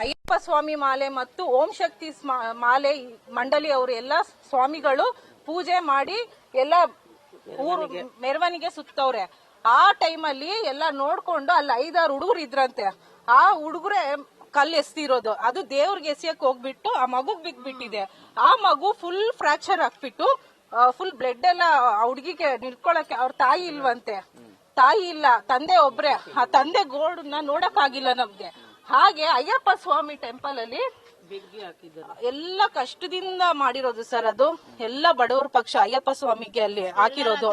ಅಯ್ಯಪ್ಪ ಸ್ವಾಮಿ ಮಾಲೆ ಮತ್ತು ಓಂ ಶಕ್ತಿ ಮಾಲೆ ಮಂಡಳಿ ಅವರು ಎಲ್ಲ ಸ್ವಾಮಿಗಳು ಪೂಜೆ ಮಾಡಿ ಎಲ್ಲ ಊರು ಮೆರವಣಿಗೆ ಸುತ್ತವ್ರೆ. ಆ ಟೈಮಲ್ಲಿ ಎಲ್ಲ ನೋಡ್ಕೊಂಡು ಅಲ್ಲಿ 5-6 ಹುಡುಗರು ಇದ್ರಂತೆ. ಆ ಹುಡುಗರೇ ಕಲ್ಲು ಎಸ್ತಿರೋದು, ಅದು ದೇವ್ರಿಗೆ ಎಸಿಯಕ್ ಹೋಗ್ಬಿಟ್ಟು ಆ ಮಗುಗ್ ಬಿಟ್ಬಿಟ್ಟಿದೆ. ಆ ಮಗು ಫುಲ್ ಫ್ರಾಕ್ಚರ್ ಹಾಕ್ಬಿಟ್ಟು ಫುಲ್ ಬ್ಲಡ್ ಎಲ್ಲ ಆ ಹುಡುಗಿಗೆ ನಿಲ್ಕೊಳಕ್ಕೆ ಅವ್ರ ತಾಯಿ ಇಲ್ವಂತೆ. ತಾಯಿ ಇಲ್ಲ, ತಂದೆ ಒಬ್ರೆ. ಆ ತಂದೆ ಗೋಡನ್ನ ನೋಡಕ್ ಆಗಿಲ್ಲ ನಮ್ಗೆ. ಹಾಗೆ ಅಯ್ಯಪ್ಪ ಸ್ವಾಮಿ ಟೆಂಪಲ್ ಅಲ್ಲಿ ಎಲ್ಲ ಕಷ್ಟದಿಂದ ಮಾಡಿರೋದು ಸರ್. ಅದು ಎಲ್ಲ ಬಡವರ ಪಕ್ಷ ಅಯ್ಯಪ್ಪ ಸ್ವಾಮಿಗೆ ಅಲ್ಲಿ ಹಾಕಿರೋದು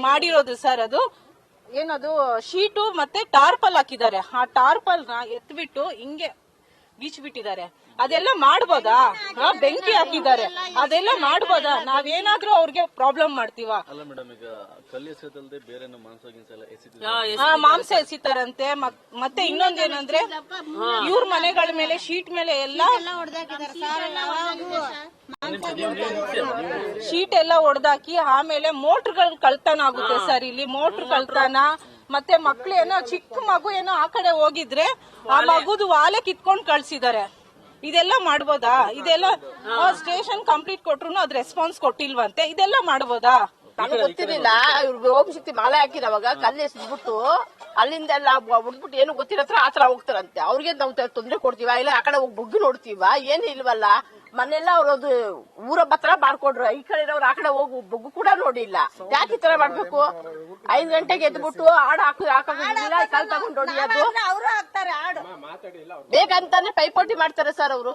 ಮಾಡಿರೋದು ಸರ್. ಅದು ಏನದು ಶೀಟು ಮತ್ತೆ ಟಾರ್ಪಲ್ ಹಾಕಿದ್ದಾರೆ. ಆ ಟಾರ್ಪಲ್ ನ ಎತ್ಬಿಟ್ಟು ಹಿಂಗೆ ಗೀಚ್ಬಿಟ್ಟಿದ್ದಾರೆ. ಅದೆಲ್ಲ ಮಾಡ್ಬೋದಾ? ಬೆಂಕಿ ಹಾಕಿದ್ದಾರೆ, ಅದೆಲ್ಲ ಮಾಡ್ಬೋದಾ? ನಾವೇನಾದ್ರೂ ಅವ್ರಿಗೆ ಪ್ರಾಬ್ಲಮ್ ಮಾಡ್ತೀವ? ಮಾಂಸ ಎಸಿತಾರಂತೆ. ಮತ್ತೆ ಇನ್ನೊಂದೇನಂದ್ರೆ ಇವ್ರ ಮನೆಗಳ ಮೇಲೆ ಶೀಟ್ ಮೇಲೆ ಎಲ್ಲ ಶೀಟ್ ಎಲ್ಲ ಹೊಡೆದಾಕಿ ಆಮೇಲೆ ಮೋಟರ್ಗಳು ಕಳ್ತನ ಆಗುತ್ತೆ ಸರ್. ಇಲ್ಲಿ ಮೋಟರ್ ಕಳ್ತನ, ಮತ್ತೆ ಮಕ್ಳು ಏನೋ ಚಿಕ್ಕ ಮಗು ಏನೋ ಆ ಕಡೆ ಹೋಗಿದ್ರೆ ಆ ಮಗುದು ವಾಲೆ ಕಿತ್ಕೊಂಡ್ ಕಳ್ಸಿದ್ದಾರೆ. ಇದೆಲ್ಲ ಮಾಡ್ಬೋದಾ? ಇದೆಲ್ಲ ಸ್ಟೇಷನ್ ಕಂಪ್ಲೀಟ್ ಕೊಟ್ರು ಅದ್ ರೆಸ್ಪಾನ್ಸ್ ಕೊಟ್ಟಿಲ್ವಂತೆ. ಇದೆಲ್ಲ ಮಾಡ್ಬೋದಾ? ನಮ್ಗೆ ಗೊತ್ತಿರಲಿಲ್ಲ. ಇವ್ರು ಓಂ ಶಕ್ತಿ ಮಾಲೆ ಹಾಕಿದವಾಗ ಕಲ್ಲು ಎಸ್ಬಿಟ್ಟು ಅಲ್ಲಿಂದ ಎಲ್ಲ ಉಡ್ಬಿಟ್ಟು ಏನು ಗೊತ್ತಿರತ್ರ ಆತರ ಹೋಗ್ತಾರಂತೆ. ಅವ್ರಿಗೆ ನಾವು ತೊಂದ್ರೆ ಕೊಡ್ತೀವ? ಇಲ್ಲ ಆ ಕಡೆ ಹೋಗಿ ಬುಗ್ಗಿ ನೋಡ್ತೀವ? ಏನು ಇಲ್ವಲ್ಲ. ಮನೆಲ್ಲ ಅವ್ರದ್ದು ಊರ ಹತ್ರ ಮಾಡ್ಕೊಡ್ರು. ಈ ಕಡೆ ಇರೋರು ಆ ಕಡೆ ಹೋಗಿ ಬುಗ್ಗು ಕೂಡ ನೋಡಿಲ್ಲ. ಯಾಕೆ ಈ ತರ ಮಾಡ್ಬೇಕು? 5 ಗಂಟೆಗೆ ಎದ್ಬಿಟ್ಟು ಹಾಡು ಹಾಕೋದಿಲ್ಲ, ಕಾಲ್ ತಗೊಂಡು ಹೊಡಿಯೋದು ಬೇಗ ಅಂತಾನೆ ಪೈಪೋಟಿ ಮಾಡ್ತಾರೆ ಸರ್ ಅವರು.